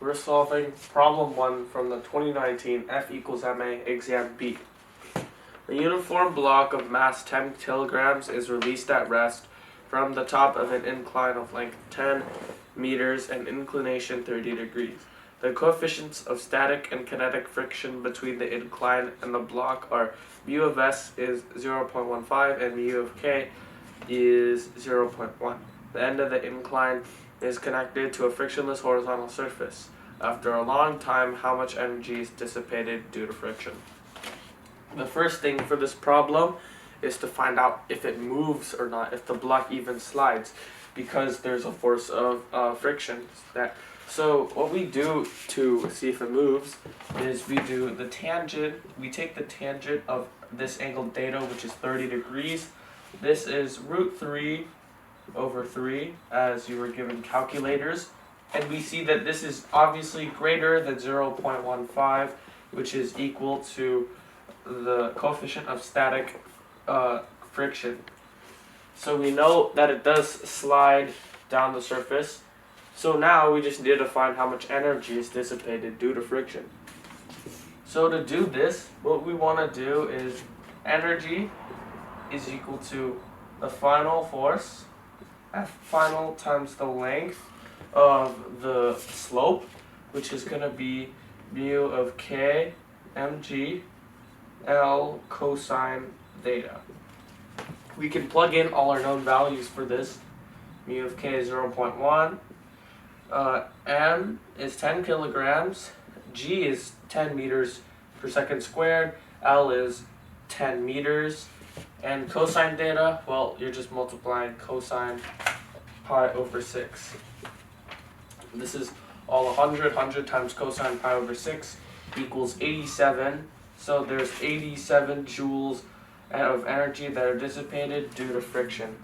We're solving problem 1 from the 2019 F equals MA exam B. A uniform block of mass 10 kilograms is released at rest from the top of an incline of length 10 meters and inclination 30 degrees. The coefficients of static and kinetic friction between the incline and the block are mu of S is 0.15 and mu of K is 0.1. The end of the incline is connected to a frictionless horizontal surface. After a long time, how much energy is dissipated due to friction? The first thing for this problem is to find out if it moves or not, if the block even slides, because there's a force of friction. So what we do to see if it moves is we do the tangent. We take the tangent of this angle theta, which is 30 degrees. This is root 3 over 3, as you were given calculators. And we see that this is obviously greater than 0.15, which is equal to the coefficient of static friction. So we know that it does slide down the surface. So now we just need to find how much energy is dissipated due to friction. So to do this, what we want to do is energy is equal to the final force, F final times the length of the slope, which is going to be mu of K mg L cosine theta. We can plug in all our known values for this. Mu of K is 0.1, M is 10 kilograms, G is 10 meters per second squared, L is 10 meters, and cosine theta, well, you're just multiplying cosine pi over 6. This is all 100 times cosine pi over 6 equals 87. So there's 87 joules of energy that are dissipated due to friction.